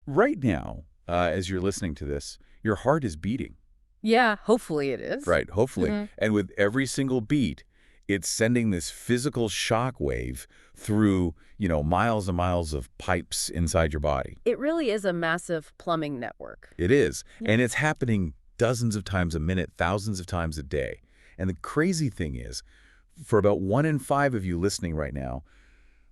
Right now, as you're listening to this, your heart is beating. Yeah, hopefully it is. Right, hopefully. hmm And with every single beat, it's sending this physical shock wave through, miles and miles of pipes inside your body. It really is a massive plumbing network. It is. Yeah. And it's happening dozens of times a minute, thousands of times a day. And the crazy thing is, for about 1 in 5 of you listening right now,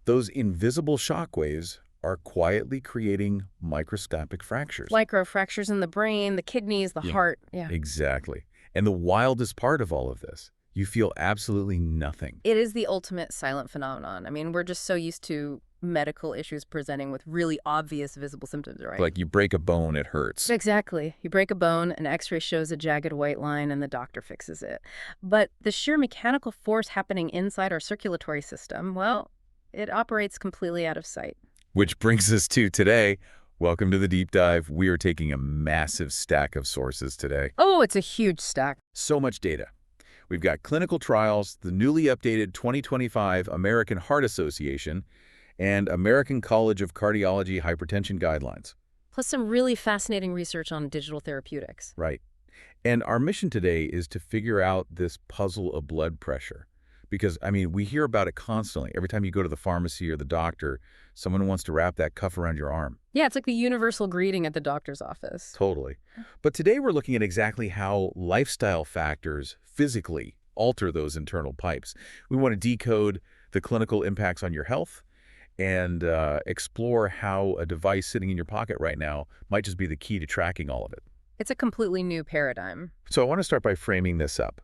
those invisible shock waves are quietly creating microscopic fractures. Microfractures in the brain, the kidneys, the Yeah. heart. Yeah. Exactly. And the wildest part of all of this, you feel absolutely nothing. It is the ultimate silent phenomenon. I mean, we're just so used to medical issues presenting with really obvious visible symptoms, right? Like you break a bone, it hurts. Exactly. You break a bone, an x-ray shows a jagged white line, and the doctor fixes it. But the sheer mechanical force happening inside our circulatory system, well, it operates completely out of sight. Which brings us to today. Welcome to the Deep Dive. We are taking a massive stack of sources today. Oh, it's a huge stack. So much data. We've got clinical trials, the newly updated 2025 American Heart Association, and American College of Cardiology hypertension guidelines. Plus some really fascinating research on digital therapeutics. Right. And our mission today is to figure out this puzzle of blood pressure. Because, we hear about it constantly. Every time you go to the pharmacy or the doctor, someone wants to wrap that cuff around your arm. Yeah, it's like the universal greeting at the doctor's office. Totally. But today we're looking at exactly how lifestyle factors physically alter those internal pipes. We want to decode the clinical impacts on your health and explore how a device sitting in your pocket right now might just be the key to tracking all of it. It's a completely new paradigm. So I want to start by framing this up.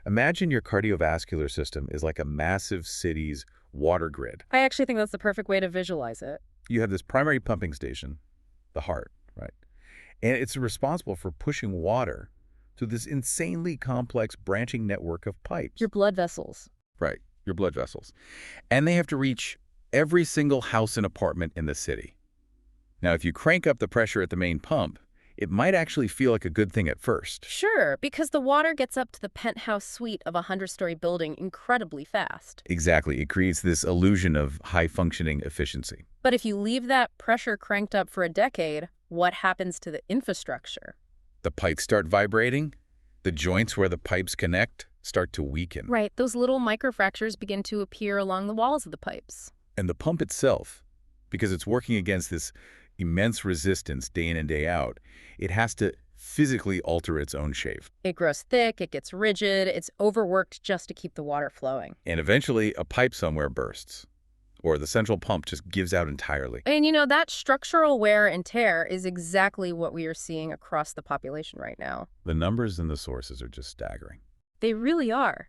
Imagine your cardiovascular system is like a massive city's water grid. I actually think that's the perfect way to visualize it. You have this primary pumping station, the heart, right? And it's responsible for pushing water through this insanely complex branching network of pipes. Your blood vessels. Right, your blood vessels. And they have to reach every single house and apartment in the city. Now, if you crank up the pressure at the main pump, it might actually feel like a good thing at first. Sure, because the water gets up to the penthouse suite of a 100-story building incredibly fast. Exactly. It creates this illusion of high-functioning efficiency. But if you leave that pressure cranked up for a decade, what happens to the infrastructure? The pipes start vibrating. The joints where the pipes connect start to weaken. Right, those little microfractures begin to appear along the walls of the pipes. And the pump itself, because it's working against this immense resistance day in and day out, it has to physically alter its own shape. It grows thick, it gets rigid, it's overworked just to keep the water flowing. And eventually, a pipe somewhere bursts, or the central pump just gives out entirely. And that structural wear and tear is exactly what we are seeing across the population right now. The numbers and the sources are just staggering. They really are.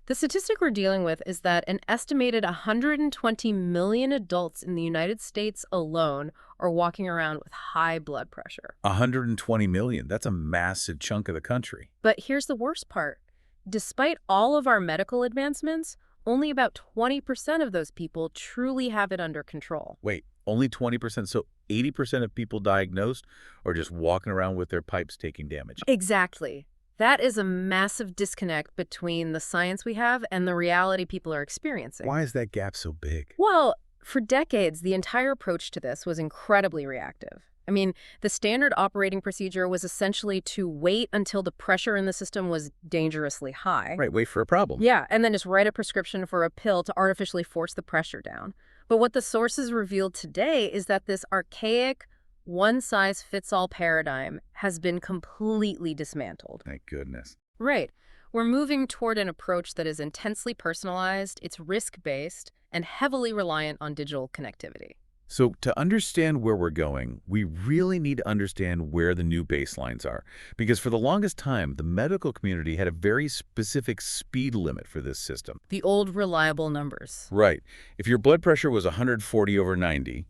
The statistic we're dealing with is that an estimated 120 million adults in the United States alone are walking around with high blood pressure. 120 million. That's a massive chunk of the country. But here's the worst part. Despite all of our medical advancements, only about 20% of those people truly have it under control. Wait, only 20%? So 80% of people diagnosed are just walking around with their pipes taking damage. Exactly. That is a massive disconnect between the science we have and the reality people are experiencing. Why is that gap so big? Well, for decades, the entire approach to this was incredibly reactive. The standard operating procedure was essentially to wait until the pressure in the system was dangerously high. Right, wait for a problem. Yeah, and then just write a prescription for a pill to artificially force the pressure down. But what the sources revealed today is that this archaic, one-size-fits-all paradigm has been completely dismantled. Thank goodness. Right. We're moving toward an approach that is intensely personalized, it's risk-based, and heavily reliant on digital connectivity. So to understand where we're going, we really need to understand where the new baselines are. Because for the longest time, the medical community had a very specific speed limit for this system. The old reliable numbers. Right. If your blood pressure was 140/90,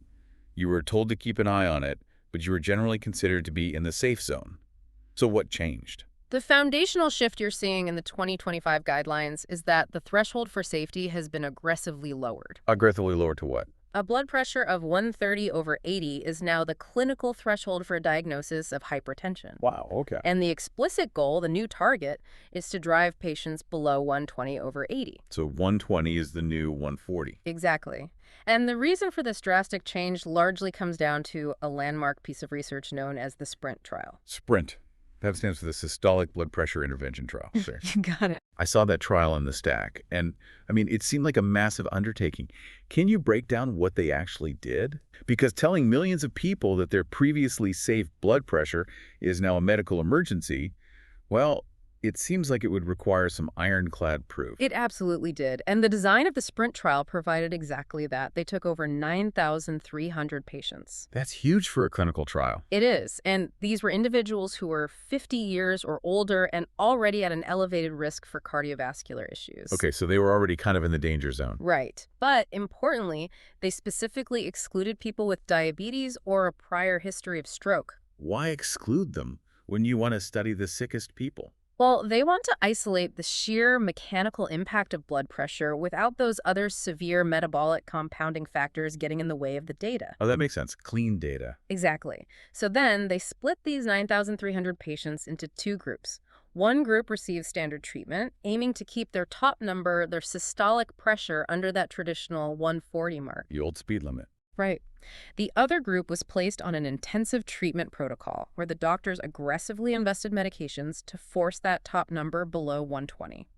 you were told to keep an eye on it, but you were generally considered to be in the safe zone. So what changed? The foundational shift you're seeing in the 2025 guidelines is that the threshold for safety has been aggressively lowered. Aggressively lower to what? A blood pressure of 130/80 is now the clinical threshold for a diagnosis of hypertension. Wow, okay. And the explicit goal, the new target, is to drive patients below 120/80. So 120 is the new 140. Exactly. And the reason for this drastic change largely comes down to a landmark piece of research known as the SPRINT trial. SPRINT. That stands for the Systolic Blood Pressure Intervention Trial. Sorry. You got it. I saw that trial in the stack, and I mean, it seemed like a massive undertaking. Can you break down what they actually did? Because telling millions of people that their previously safe blood pressure is now a medical emergency, well, it seems like it would require some ironclad proof. It absolutely did. And the design of the SPRINT trial provided exactly that. They took over 9,300 patients. That's huge for a clinical trial. It is. And these were individuals who were 50 years or older and already at an elevated risk for cardiovascular issues. Okay, so they were already kind of in the danger zone. Right. But importantly, they specifically excluded people with diabetes or a prior history of stroke. Why exclude them when you want to study the sickest people? Well, they want to isolate the sheer mechanical impact of blood pressure without those other severe metabolic compounding factors getting in the way of the data. Oh, that makes sense. Clean data. Exactly. So then they split these 9,300 patients into two groups. One group received standard treatment, aiming to keep their top number, their systolic pressure, under that traditional 140 mark. The old speed limit. Right. The other group was placed on an intensive treatment protocol where the doctors aggressively invested medications to force that top number below 120.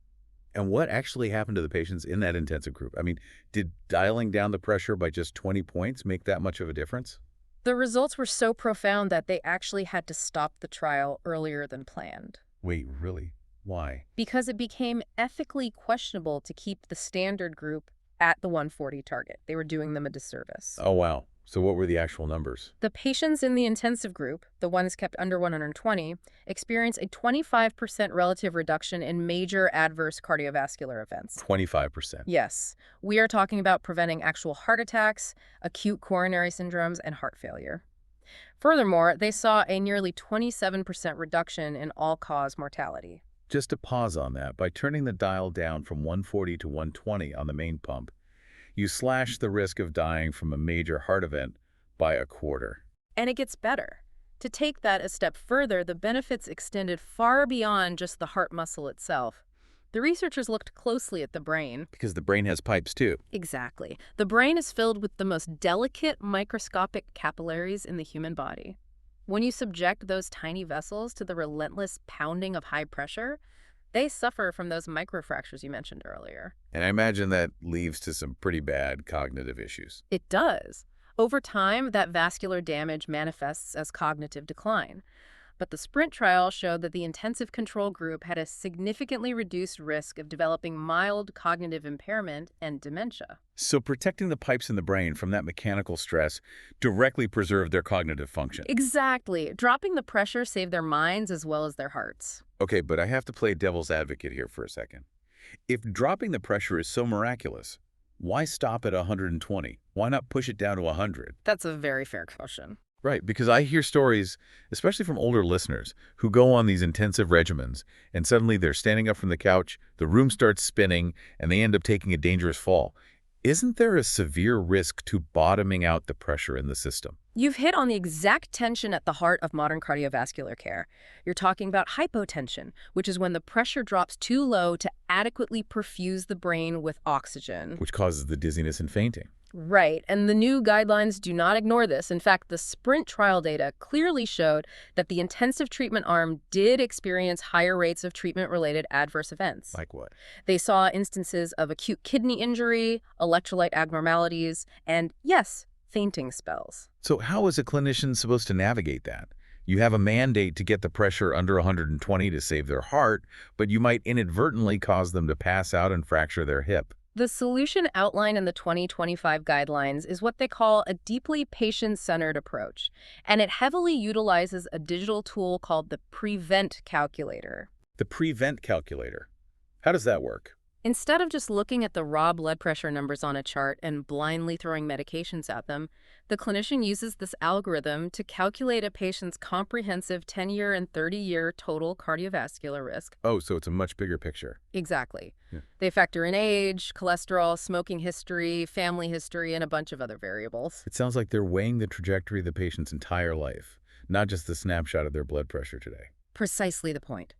And what actually happened to the patients in that intensive group? I mean, did dialing down the pressure by just 20 points make that much of a difference? The results were so profound that they actually had to stop the trial earlier than planned. Wait, really? Why? Because it became ethically questionable to keep the standard group at the 140 target. They were doing them a disservice. Oh, wow. So what were the actual numbers? The patients in the intensive group, the ones kept under 120, experienced a 25% relative reduction in major adverse cardiovascular events. 25%. Yes, we are talking about preventing actual heart attacks, acute coronary syndromes, and heart failure. Furthermore, they saw a nearly 27% reduction in all-cause mortality. Just to pause on that, by turning the dial down from 140 to 120 on the main pump, you slash the risk of dying from a major heart event by a quarter. And it gets better. To take that a step further, the benefits extended far beyond just the heart muscle itself. The researchers looked closely at the brain. Because the brain has pipes too. Exactly. The brain is filled with the most delicate microscopic capillaries in the human body. When you subject those tiny vessels to the relentless pounding of high pressure, they suffer from those microfractures you mentioned earlier. And I imagine that leads to some pretty bad cognitive issues. It does. Over time, that vascular damage manifests as cognitive decline. But the SPRINT trial showed that the intensive control group had a significantly reduced risk of developing mild cognitive impairment and dementia. So protecting the pipes in the brain from that mechanical stress directly preserved their cognitive function. Exactly. Dropping the pressure saved their minds as well as their hearts. Okay, but I have to play devil's advocate here for a second. If dropping the pressure is so miraculous, why stop at 120? Why not push it down to 100? That's a very fair question. Right, because I hear stories, especially from older listeners, who go on these intensive regimens, and suddenly they're standing up from the couch, the room starts spinning, and they end up taking a dangerous fall. Isn't there a severe risk to bottoming out the pressure in the system? You've hit on the exact tension at the heart of modern cardiovascular care. You're talking about hypotension, which is when the pressure drops too low to adequately perfuse the brain with oxygen. Which causes the dizziness and fainting. Right, and the new guidelines do not ignore this. In fact, the SPRINT trial data clearly showed that the intensive treatment arm did experience higher rates of treatment-related adverse events. Like what? They saw instances of acute kidney injury, electrolyte abnormalities, and, yes, fainting spells. So how is a clinician supposed to navigate that? You have a mandate to get the pressure under 120 to save their heart, but you might inadvertently cause them to pass out and fracture their hip. The solution outlined in the 2025 guidelines is what they call a deeply patient-centered approach, and it heavily utilizes a digital tool called the PREVENT calculator. The PREVENT calculator. How does that work? Instead of just looking at the raw blood pressure numbers on a chart and blindly throwing medications at them, the clinician uses this algorithm to calculate a patient's comprehensive 10-year and 30-year total cardiovascular risk. Oh, so it's a much bigger picture. Exactly. Yeah. They factor in age, cholesterol, smoking history, family history, and a bunch of other variables. It sounds like they're weighing the trajectory of the patient's entire life, not just the snapshot of their blood pressure today. Precisely the point.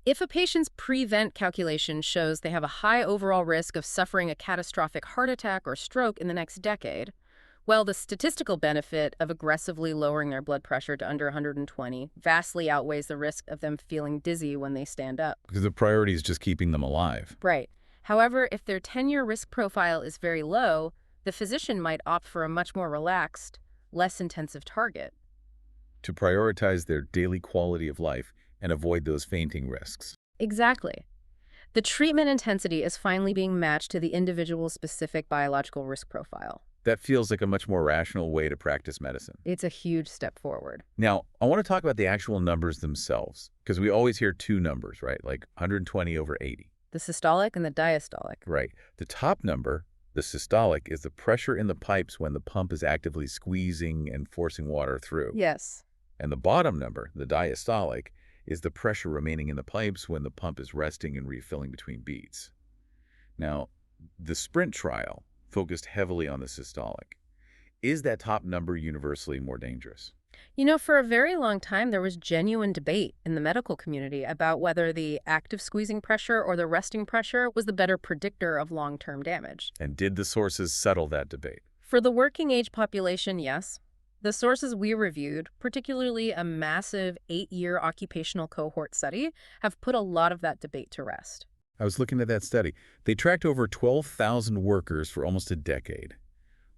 If a patient's pre-vent calculation shows they have a high overall risk of suffering a catastrophic heart attack or stroke in the next decade, well, the statistical benefit of aggressively lowering their blood pressure to under 120 vastly outweighs the risk of them feeling dizzy when they stand up. Because the priority is just keeping them alive. Right. However, if their 10-year risk profile is very low, the physician might opt for a much more relaxed, less intensive target. To prioritize their daily quality of life and avoid those fainting risks. Exactly. The treatment intensity is finally being matched to the individual's specific biological risk profile. That feels like a much more rational way to practice medicine. It's a huge step forward. Now, I want to talk about the actual numbers themselves, because we always hear two numbers, right? Like 120 over 80. The systolic and the diastolic. Right. The top number, the systolic, is the pressure in the pipes when the pump is actively squeezing and forcing water through. Yes. And the bottom number, the diastolic, is the pressure remaining in the pipes when the pump is resting and refilling between beats. Now, the SPRINT trial focused heavily on the systolic. Is that top number universally more dangerous? You know, for a very long time, there was genuine debate in the medical community about whether the active squeezing pressure or the resting pressure was the better predictor of long-term damage. And did the sources settle that debate? For the working age population, yes. The sources we reviewed, particularly a massive 8-year occupational cohort study, have put a lot of that debate to rest. I was looking at that study. They tracked over 12,000 workers for almost a decade.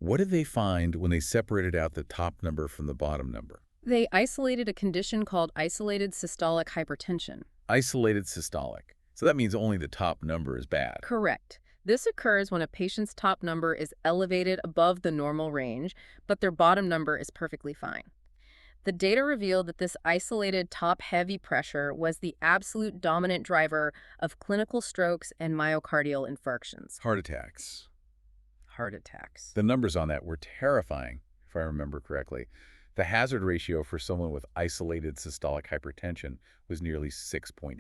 What did they find when they separated out the top number from the bottom number? They isolated a condition called isolated systolic hypertension. Isolated systolic. So that means only the top number is bad. Correct. This occurs when a patient's top number is elevated above the normal range, but their bottom number is perfectly fine. The data revealed that this isolated top-heavy pressure was the absolute dominant driver of clinical strokes and myocardial infarctions. Heart attacks. Heart attacks. The numbers on that were terrifying, if I remember correctly. The hazard ratio for someone with isolated systolic hypertension was nearly 6.8.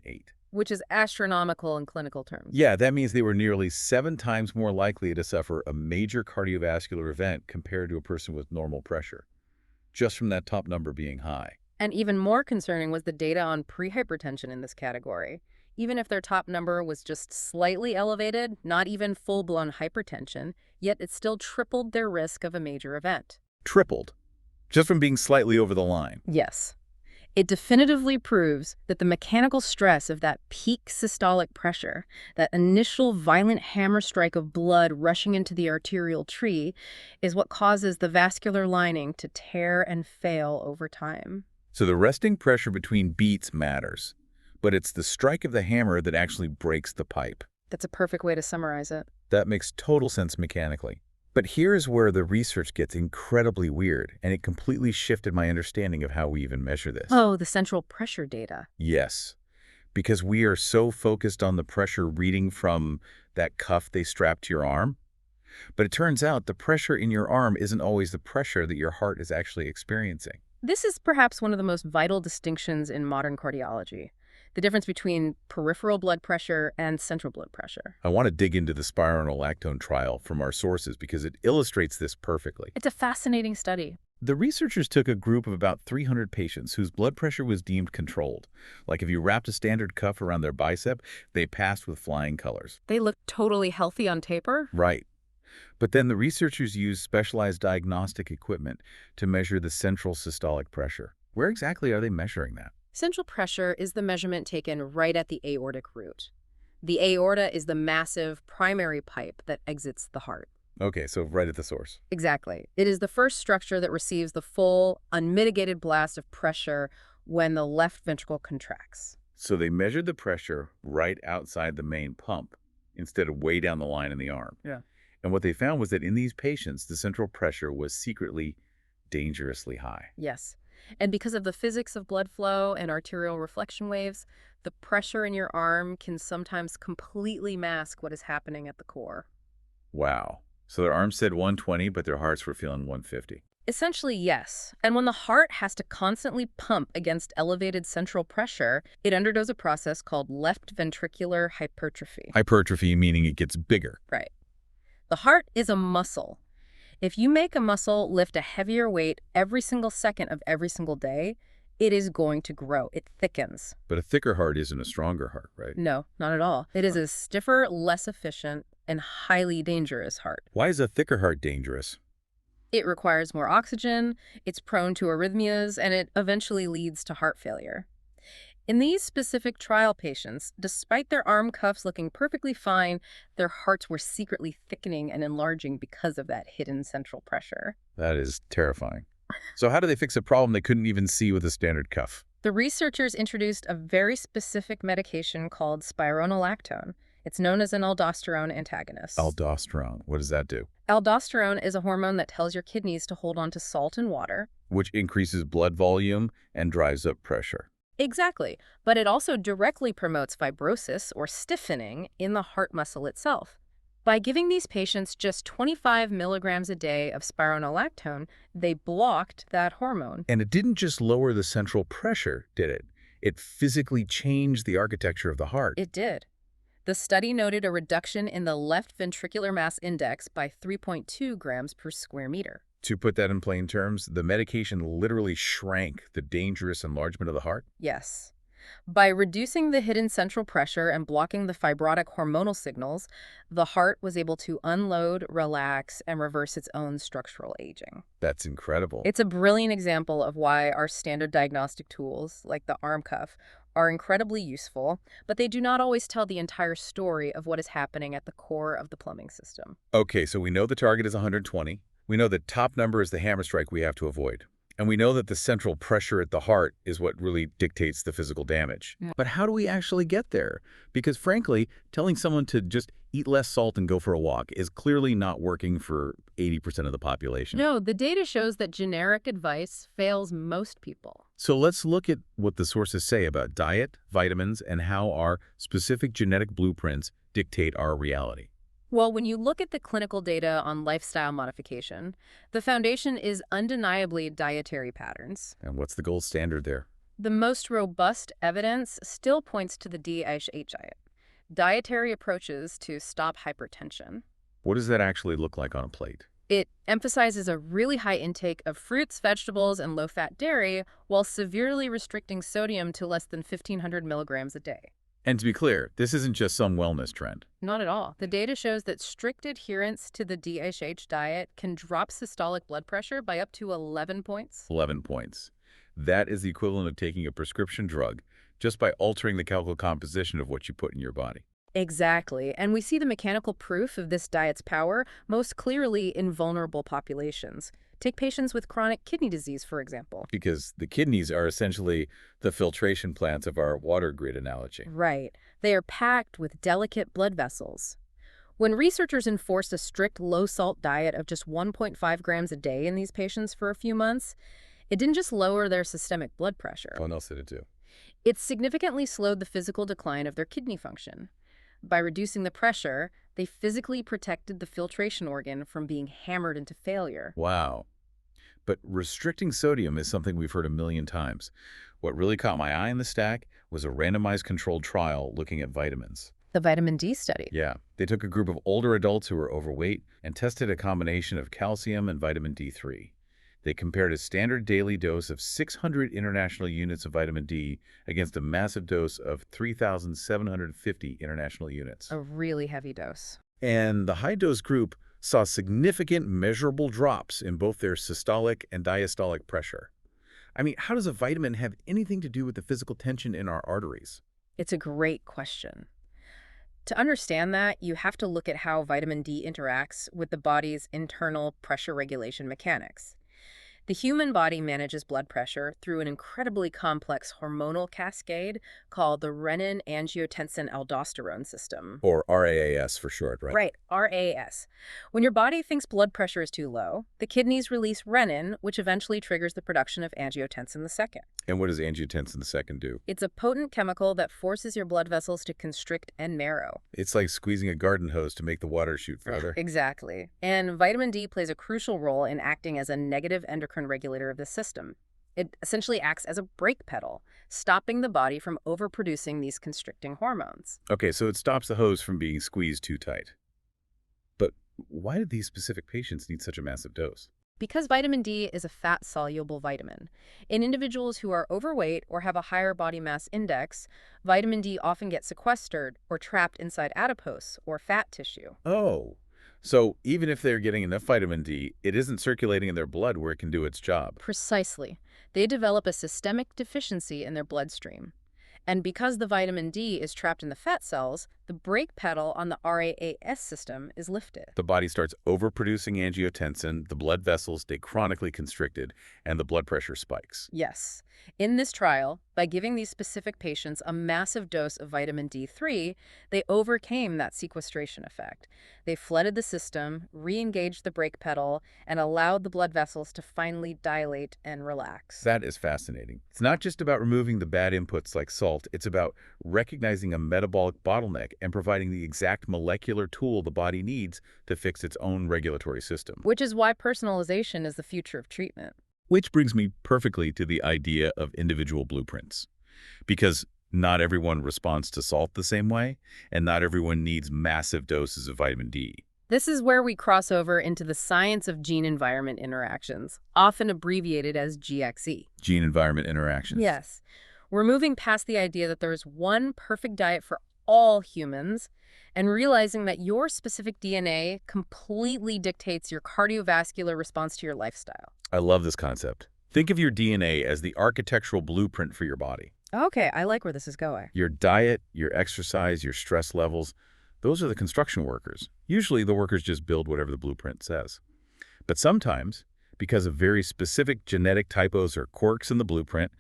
Which is astronomical in clinical terms. Yeah, that means they were nearly 7 times more likely to suffer a major cardiovascular event compared to a person with normal pressure, just from that top number being high. And even more concerning was the data on prehypertension in this category. Even if their top number was just slightly elevated, not even full-blown hypertension, yet it still tripled their risk of a major event. Tripled, just from being slightly over the line. Yes. It definitively proves that the mechanical stress of that peak systolic pressure, that initial violent hammer strike of blood rushing into the arterial tree, is what causes the vascular lining to tear and fail over time. So the resting pressure between beats matters, but it's the strike of the hammer that actually breaks the pipe. That's a perfect way to summarize it. That makes total sense mechanically. But here's where the research gets incredibly weird, and it completely shifted my understanding of how we even measure this. Oh, the central pressure data. Yes, because we are so focused on the pressure reading from that cuff they strap to your arm. But it turns out the pressure in your arm isn't always the pressure that your heart is actually experiencing. This is perhaps one of the most vital distinctions in modern cardiology. The difference between peripheral blood pressure and central blood pressure. I want to dig into the spironolactone trial from our sources because it illustrates this perfectly. It's a fascinating study. The researchers took a group of about 300 patients whose blood pressure was deemed controlled. Like if you wrapped a standard cuff around their bicep, they passed with flying colors. They looked totally healthy on paper. Right. But then the researchers used specialized diagnostic equipment to measure the central systolic pressure. Where exactly are they measuring that? Central pressure is the measurement taken right at the aortic root. The aorta is the massive primary pipe that exits the heart. Okay, so right at the source. Exactly. It is the first structure that receives the full, unmitigated blast of pressure when the left ventricle contracts. So they measured the pressure right outside the main pump instead of way down the line in the arm. Yeah. And what they found was that in these patients, the central pressure was secretly dangerously high. Yes. And because of the physics of blood flow and arterial reflection waves, the pressure in your arm can sometimes completely mask what is happening at the core. Wow. So their arms said 120, but their hearts were feeling 150. Essentially, yes. And when the heart has to constantly pump against elevated central pressure, it undergoes a process called left ventricular hypertrophy. Hypertrophy meaning it gets bigger. Right. The heart is a muscle. If you make a muscle lift a heavier weight every single second of every single day, it is going to grow. It thickens. But a thicker heart isn't a stronger heart, right? No, not at all. It is a stiffer, less efficient, and highly dangerous heart. Why is a thicker heart dangerous? It requires more oxygen, it's prone to arrhythmias, and it eventually leads to heart failure. In these specific trial patients, despite their arm cuffs looking perfectly fine, their hearts were secretly thickening and enlarging because of that hidden central pressure. That is terrifying. So how do they fix a problem they couldn't even see with a standard cuff? The researchers introduced a very specific medication called spironolactone. It's known as an aldosterone antagonist. Aldosterone. What does that do? Aldosterone is a hormone that tells your kidneys to hold on to salt and water. Which increases blood volume and drives up pressure. Exactly, but it also directly promotes fibrosis or stiffening in the heart muscle itself. By giving these patients just 25 milligrams a day of spironolactone, they blocked that hormone. And it didn't just lower the central pressure, did it? It physically changed the architecture of the heart. It did. The study noted a reduction in the left ventricular mass index by 3.2 grams per square meter. To put that in plain terms, the medication literally shrank the dangerous enlargement of the heart? Yes. By reducing the hidden central pressure and blocking the fibrotic hormonal signals, the heart was able to unload, relax, and reverse its own structural aging. That's incredible. It's a brilliant example of why our standard diagnostic tools, like the arm cuff, are incredibly useful, but they do not always tell the entire story of what is happening at the core of the plumbing system. Okay, so we know the target is 120. We know the top number is the hammer strike we have to avoid. And we know that the central pressure at the heart is what really dictates the physical damage. Yeah. But how do we actually get there? Because frankly, telling someone to just eat less salt and go for a walk is clearly not working for 80% of the population. No, the data shows that generic advice fails most people. So let's look at what the sources say about diet, vitamins, and how our specific genetic blueprints dictate our reality. Well, when you look at the clinical data on lifestyle modification, the foundation is undeniably dietary patterns. And what's the gold standard there? The most robust evidence still points to the DHH diet, dietary approaches to stop hypertension. What does that actually look like on a plate? It emphasizes a really high intake of fruits, vegetables, and low-fat dairy while severely restricting sodium to less than 1,500 milligrams a day. And to be clear, this isn't just some wellness trend. Not at all. The data shows that strict adherence to the DHH diet can drop systolic blood pressure by up to 11 points. 11 points. That is the equivalent of taking a prescription drug just by altering the chemical composition of what you put in your body. Exactly. And we see the mechanical proof of this diet's power most clearly in vulnerable populations. Take patients with chronic kidney disease, for example. Because the kidneys are essentially the filtration plants of our water grid analogy. Right. They are packed with delicate blood vessels. When researchers enforced a strict low-salt diet of just 1.5 grams a day in these patients for a few months, it didn't just lower their systemic blood pressure. What else did it do? It significantly slowed the physical decline of their kidney function. By reducing the pressure, they physically protected the filtration organ from being hammered into failure. Wow. But restricting sodium is something we've heard a million times. What really caught my eye in the stack was a randomized controlled trial looking at vitamins. The vitamin D study. Yeah, they took a group of older adults who were overweight and tested a combination of calcium and vitamin D3. They compared a standard daily dose of 600 international units of vitamin D against a massive dose of 3,750 international units. A really heavy dose. And the high-dose group saw significant measurable drops in both their systolic and diastolic pressure. I mean, how does a vitamin have anything to do with the physical tension in our arteries? It's a great question. To understand that, you have to look at how vitamin D interacts with the body's internal pressure regulation mechanics. The human body manages blood pressure through an incredibly complex hormonal cascade called the renin-angiotensin-aldosterone system. Or RAAS for short, right? Right, RAS. When your body thinks blood pressure is too low, the kidneys release renin, which eventually triggers the production of angiotensin II. And what does angiotensin II do? It's a potent chemical that forces your blood vessels to constrict and narrow. It's like squeezing a garden hose to make the water shoot farther. Exactly. And vitamin D plays a crucial role in acting as a negative endocrine regulator of the system. It essentially acts as a brake pedal, stopping the body from overproducing these constricting hormones. Okay, so it stops the hose from being squeezed too tight. But why did these specific patients need such a massive dose? Because vitamin D is a fat-soluble vitamin. In individuals who are overweight or have a higher body mass index, vitamin D often gets sequestered or trapped inside adipose or fat tissue. Oh, so even if they're getting enough vitamin D, it isn't circulating in their blood where it can do its job. Precisely. They develop a systemic deficiency in their bloodstream. And because the vitamin D is trapped in the fat cells, the brake pedal on the RAAS system is lifted. The body starts overproducing angiotensin, the blood vessels stay chronically constricted, and the blood pressure spikes. Yes. In this trial, by giving these specific patients a massive dose of vitamin D3, they overcame that sequestration effect. They flooded the system, re-engaged the brake pedal, and allowed the blood vessels to finally dilate and relax. That is fascinating. It's not just about removing the bad inputs like salt, it's about recognizing a metabolic bottleneck and providing the exact molecular tool the body needs to fix its own regulatory system. Which is why personalization is the future of treatment. Which brings me perfectly to the idea of individual blueprints. Because not everyone responds to salt the same way, and not everyone needs massive doses of vitamin D. This is where we cross over into the science of gene-environment interactions, often abbreviated as GXE. Gene-environment interactions. Yes. We're moving past the idea that there is one perfect diet for all humans and realizing that your specific DNA completely dictates your cardiovascular response to your lifestyle. I love this concept. Think of your DNA as the architectural blueprint for your body. Okay, I like where this is going. Your diet, your exercise, your stress levels, those are the construction workers. Usually the workers just build whatever the blueprint says. But sometimes, because of very specific genetic typos or quirks in the blueprint,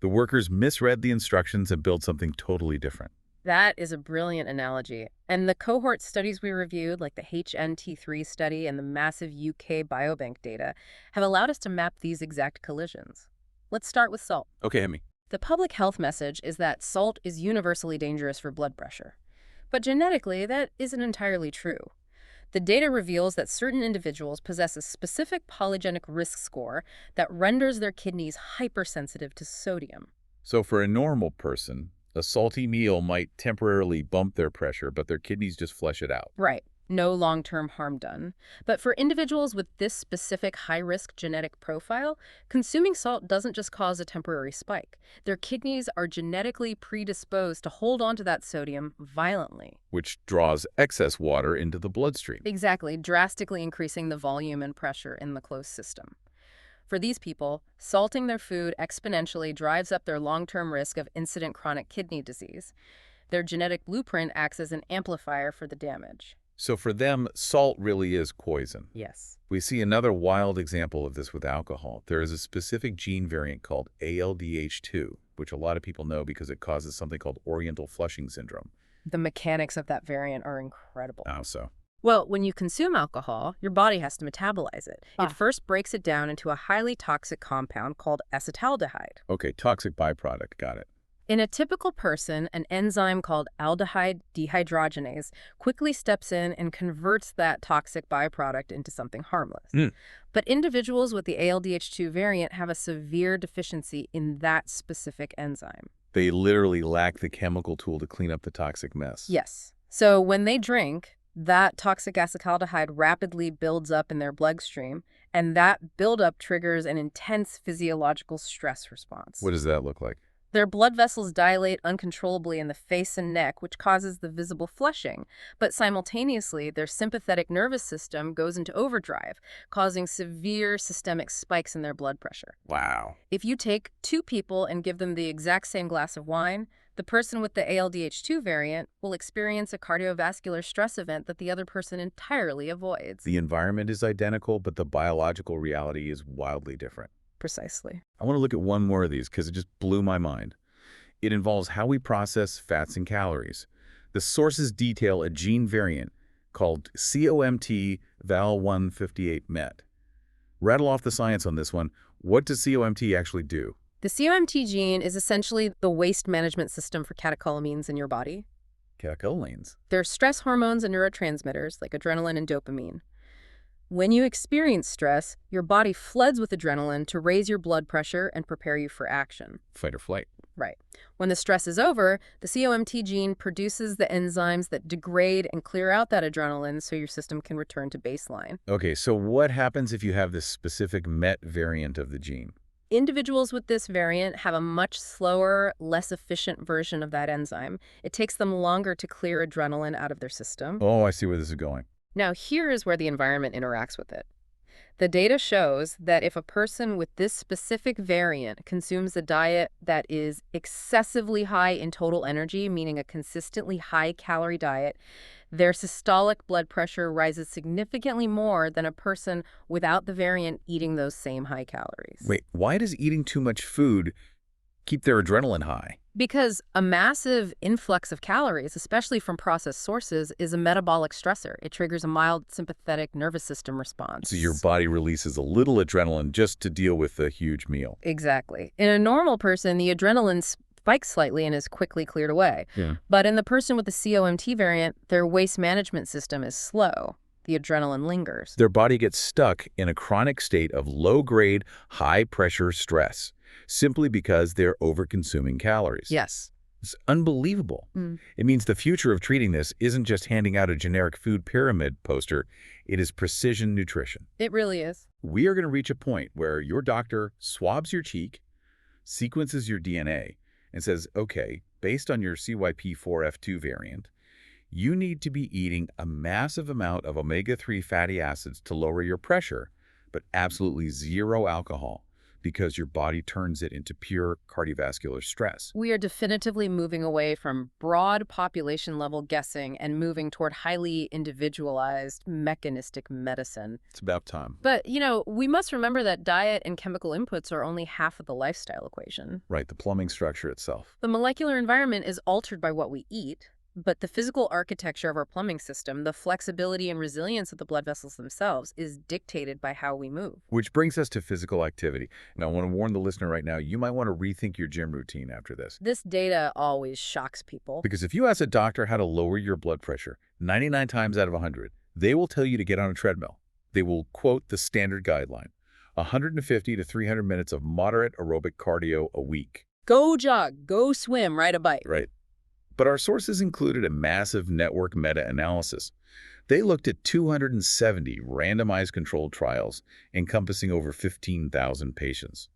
the workers misread the instructions and built something totally different. That is a brilliant analogy. And the cohort studies we reviewed, like the HNT3 study and the massive UK biobank data, have allowed us to map these exact collisions. Let's start with salt. Okay, hit me. The public health message is that salt is universally dangerous for blood pressure. But genetically, that isn't entirely true. The data reveals that certain individuals possess a specific polygenic risk score that renders their kidneys hypersensitive to sodium. So for a normal person, a salty meal might temporarily bump their pressure, but their kidneys just flush it out. Right. No long-term harm done. But for individuals with this specific high-risk genetic profile, consuming salt doesn't just cause a temporary spike. Their kidneys are genetically predisposed to hold onto that sodium violently. Which draws excess water into the bloodstream. Exactly, drastically increasing the volume and pressure in the closed system. For these people, salting their food exponentially drives up their long-term risk of incident chronic kidney disease. Their genetic blueprint acts as an amplifier for the damage. So for them, salt really is poison. Yes. We see another wild example of this with alcohol. There is a specific gene variant called ALDH2, which a lot of people know because it causes something called Oriental Flushing Syndrome. The mechanics of that variant are incredible. How so? Well, when you consume alcohol, your body has to metabolize it. It first breaks it down into a highly toxic compound called acetaldehyde. Okay, toxic byproduct, got it. In a typical person, an enzyme called aldehyde dehydrogenase quickly steps in and converts that toxic byproduct into something harmless. But individuals with the ALDH2 variant have a severe deficiency in that specific enzyme. They literally lack the chemical tool to clean up the toxic mess. Yes. So when they drink, that toxic acetaldehyde rapidly builds up in their bloodstream, and that buildup triggers an intense physiological stress response. What does that look like? Their blood vessels dilate uncontrollably in the face and neck, which causes the visible flushing. But simultaneously, their sympathetic nervous system goes into overdrive, causing severe systemic spikes in their blood pressure. Wow. If you take two people and give them the exact same glass of wine, The person with the ALDH2 variant will experience a cardiovascular stress event that the other person entirely avoids. The environment is identical, but the biological reality is wildly different. Precisely. I want to look at one more of these because it just blew my mind. It involves how we process fats and calories. The sources detail a gene variant called COMT-Val158-MET. Rattle off the science on this one. What does COMT actually do? The COMT gene is essentially the waste management system for catecholamines in your body. Catecholamines. They're stress hormones and neurotransmitters like adrenaline and dopamine. When you experience stress, your body floods with adrenaline to raise your blood pressure and prepare you for action. Fight or flight. Right. When the stress is over, the COMT gene produces the enzymes that degrade and clear out that adrenaline so your system can return to baseline. Okay, so what happens if you have this specific MET variant of the gene? Individuals with this variant have a much slower, less efficient version of that enzyme. It takes them longer to clear adrenaline out of their system. Oh, I see where this is going. Now, here is where the environment interacts with it. The data shows that if a person with this specific variant consumes a diet that is excessively high in total energy, meaning a consistently high-calorie diet, their systolic blood pressure rises significantly more than a person without the variant eating those same high calories. Wait, why does eating too much food keep their adrenaline high? Because a massive influx of calories, especially from processed sources, is a metabolic stressor. It triggers a mild sympathetic nervous system response. So your body releases a little adrenaline just to deal with a huge meal. Exactly. In a normal person, the adrenaline spikes slightly and is quickly cleared away. Yeah. But in the person with the COMT variant, their waste management system is slow. The adrenaline lingers. Their body gets stuck in a chronic state of low-grade, high-pressure stress, simply because they're over-consuming calories. Yes. It's unbelievable. It means the future of treating this isn't just handing out a generic food pyramid poster. It is precision nutrition. It really is. We are going to reach a point where your doctor swabs your cheek, sequences your DNA, and says, okay, based on your CYP4F2 variant, you need to be eating a massive amount of omega-3 fatty acids to lower your pressure, but absolutely zero alcohol, because your body turns it into pure cardiovascular stress. We are definitively moving away from broad population-level guessing and moving toward highly individualized, mechanistic medicine. It's about time. But, we must remember that diet and chemical inputs are only half of the lifestyle equation. Right, the plumbing structure itself. The molecular environment is altered by what we eat, but the physical architecture of our plumbing system, the flexibility and resilience of the blood vessels themselves, is dictated by how we move. Which brings us to physical activity. Now, I want to warn the listener right now, you might want to rethink your gym routine after this. This data always shocks people. Because if you ask a doctor how to lower your blood pressure, 99 times out of 100, they will tell you to get on a treadmill. They will quote the standard guideline, 150 to 300 minutes of moderate aerobic cardio a week. Go jog, go swim, ride a bike. Right. But our sources included a massive network meta-analysis. They looked at 270 randomized controlled trials encompassing over 15,000 patients.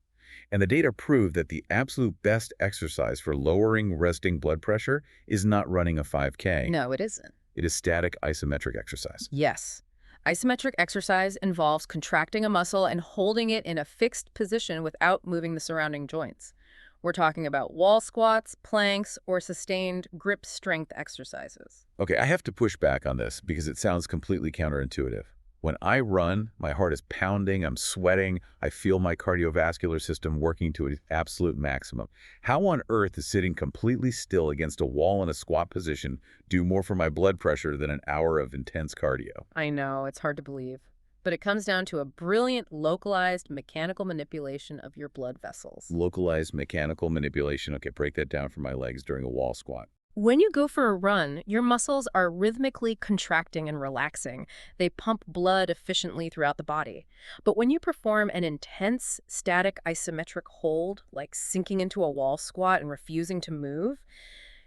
And the data proved that the absolute best exercise for lowering resting blood pressure is not running a 5K. No, it isn't. It is static isometric exercise. Yes. Isometric exercise involves contracting a muscle and holding it in a fixed position without moving the surrounding joints. We're talking about wall squats, planks, or sustained grip strength exercises. Okay, I have to push back on this because it sounds completely counterintuitive. When I run, my heart is pounding, I'm sweating, I feel my cardiovascular system working to its absolute maximum. How on earth is sitting completely still against a wall in a squat position do more for my blood pressure than an hour of intense cardio? I know, it's hard to believe. But it comes down to a brilliant, localized mechanical manipulation of your blood vessels. Localized mechanical manipulation. Okay, break that down for my legs during a wall squat. When you go for a run, your muscles are rhythmically contracting and relaxing. They pump blood efficiently throughout the body. But when you perform an intense, static isometric hold, like sinking into a wall squat and refusing to move,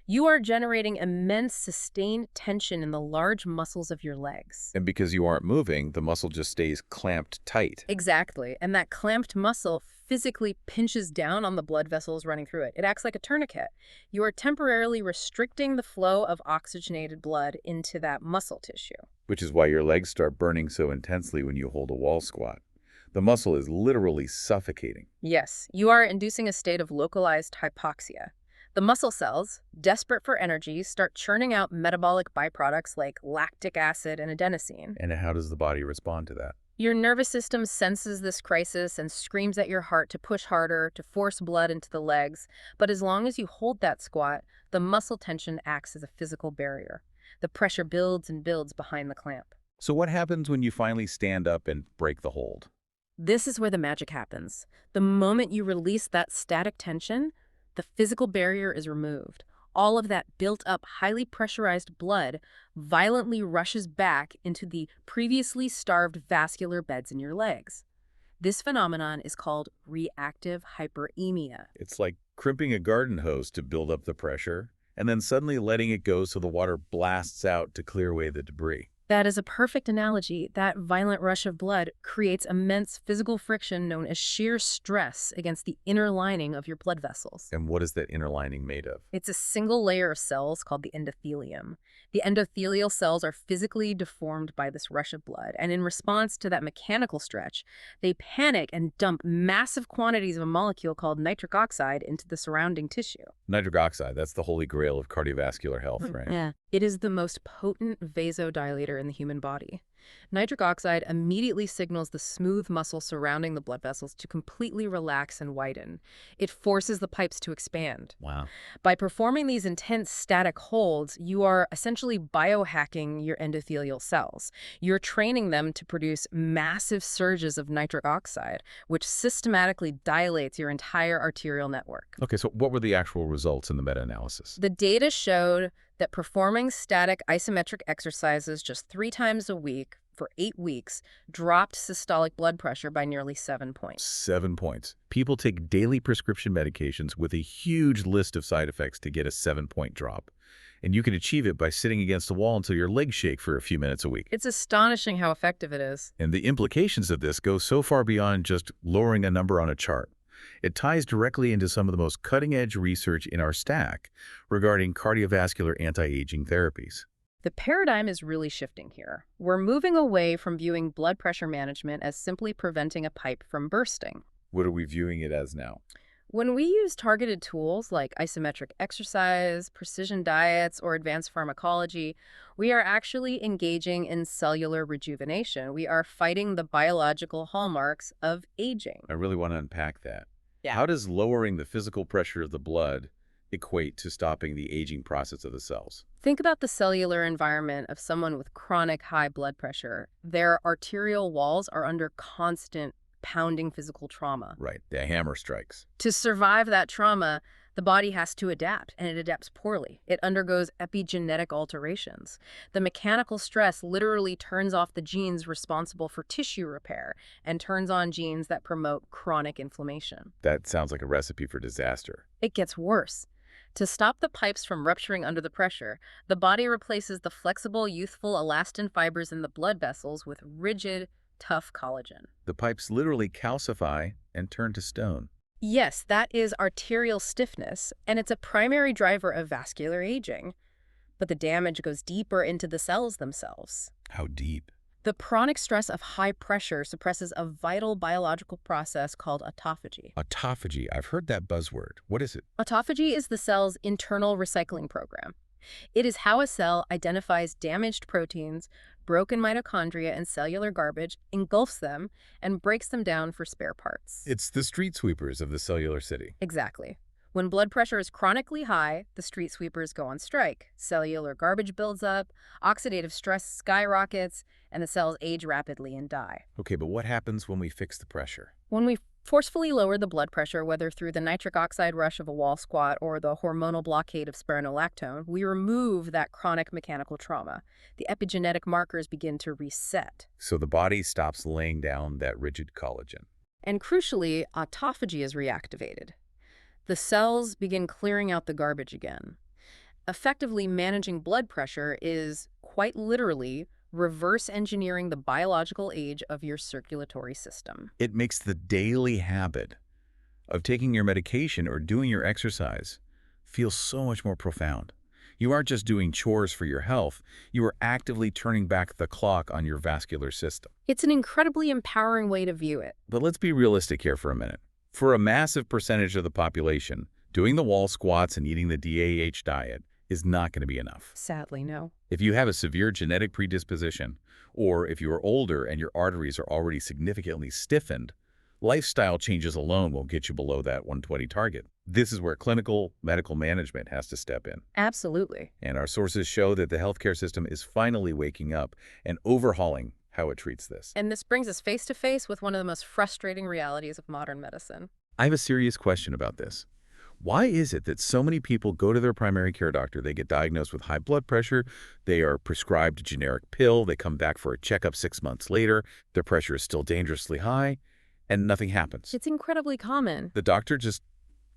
you are generating immense sustained tension in the large muscles of your legs. And because you aren't moving, the muscle just stays clamped tight. Exactly. And that clamped muscle physically pinches down on the blood vessels running through it. It acts like a tourniquet. You are temporarily restricting the flow of oxygenated blood into that muscle tissue. Which is why your legs start burning so intensely when you hold a wall squat. The muscle is literally suffocating. Yes, you are inducing a state of localized hypoxia. The muscle cells, desperate for energy, start churning out metabolic byproducts like lactic acid and adenosine. And how does the body respond to that? Your nervous system senses this crisis and screams at your heart to push harder, to force blood into the legs. But as long as you hold that squat, the muscle tension acts as a physical barrier. The pressure builds and builds behind the clamp. So what happens when you finally stand up and break the hold? This is where the magic happens. The moment you release that static tension, the physical barrier is removed. All of that built-up, highly pressurized blood violently rushes back into the previously starved vascular beds in your legs. This phenomenon is called reactive hyperemia. It's like crimping a garden hose to build up the pressure, and then suddenly letting it go so the water blasts out to clear away the debris. That is a perfect analogy. That violent rush of blood creates immense physical friction known as shear stress against the inner lining of your blood vessels. And what is that inner lining made of? It's a single layer of cells called the endothelium. The endothelial cells are physically deformed by this rush of blood, and in response to that mechanical stretch, they panic and dump massive quantities of a molecule called nitric oxide into the surrounding tissue. Nitric oxide, that's the holy grail of cardiovascular health, right? Yeah. It is the most potent vasodilator in the human body. Nitric oxide immediately signals the smooth muscle surrounding the blood vessels to completely relax and widen. It forces the pipes to expand. Wow. By performing these intense static holds, you are essentially biohacking your endothelial cells. You're training them to produce massive surges of nitric oxide, which systematically dilates your entire arterial network. Okay, so what were the actual results in the meta-analysis? The data showed that performing static isometric exercises just 3 times a week for 8 weeks dropped systolic blood pressure by nearly 7 points. 7 points. People take daily prescription medications with a huge list of side effects to get a 7-point drop. And you can achieve it by sitting against a wall until your legs shake for a few minutes a week. It's astonishing how effective it is. And the implications of this go so far beyond just lowering a number on a chart. It ties directly into some of the most cutting-edge research in our stack regarding cardiovascular anti-aging therapies. The paradigm is really shifting here. We're moving away from viewing blood pressure management as simply preventing a pipe from bursting. What are we viewing it as now? When we use targeted tools like isometric exercise, precision diets, or advanced pharmacology, we are actually engaging in cellular rejuvenation. We are fighting the biological hallmarks of aging. I really want to unpack that. Yeah. How does lowering the physical pressure of the blood equate to stopping the aging process of the cells? Think about the cellular environment of someone with chronic high blood pressure. Their arterial walls are under constant pounding physical trauma. Right, the hammer strikes. To survive that trauma, the body has to adapt, and it adapts poorly. It undergoes epigenetic alterations. The mechanical stress literally turns off the genes responsible for tissue repair and turns on genes that promote chronic inflammation. That sounds like a recipe for disaster. It gets worse. To stop the pipes from rupturing under the pressure, the body replaces the flexible, youthful elastin fibers in the blood vessels with rigid, tough collagen. The pipes literally calcify and turn to stone. Yes, that is arterial stiffness, and it's a primary driver of vascular aging. But the damage goes deeper into the cells themselves. How deep? The chronic stress of high pressure suppresses a vital biological process called autophagy. Autophagy. I've heard that buzzword. What is it? Autophagy is the cell's internal recycling program. It is how a cell identifies damaged proteins, broken mitochondria, and cellular garbage, engulfs them, and breaks them down for spare parts. It's the street sweepers of the cellular city. Exactly. When blood pressure is chronically high, the street sweepers go on strike. Cellular garbage builds up, oxidative stress skyrockets, and the cells age rapidly and die. Okay, but what happens when we fix the pressure? When we forcefully lower the blood pressure, whether through the nitric oxide rush of a wall squat or the hormonal blockade of spironolactone, we remove that chronic mechanical trauma. The epigenetic markers begin to reset. So the body stops laying down that rigid collagen. And crucially, autophagy is reactivated. The cells begin clearing out the garbage again. Effectively managing blood pressure is, quite literally, reverse engineering the biological age of your circulatory system. It makes the daily habit of taking your medication or doing your exercise feel so much more profound. You aren't just doing chores for your health, you are actively turning back the clock on your vascular system. It's an incredibly empowering way to view it. But let's be realistic here for a minute. For a massive percentage of the population, Doing the wall squats and eating the DAH diet is not going to be enough. Sadly, no. If you have a severe genetic predisposition, or if you are older and your arteries are already significantly stiffened, lifestyle changes alone won't get you below that 120 target. This is where clinical medical management has to step in. Absolutely. And our sources show that the healthcare system is finally waking up and overhauling how it treats this. And this brings us face to face with one of the most frustrating realities of modern medicine. I have a serious question about this. Why is it that so many people go to their primary care doctor, they get diagnosed with high blood pressure, they are prescribed a generic pill, they come back for a checkup 6 months later, their pressure is still dangerously high, and nothing happens? It's incredibly common. The doctor just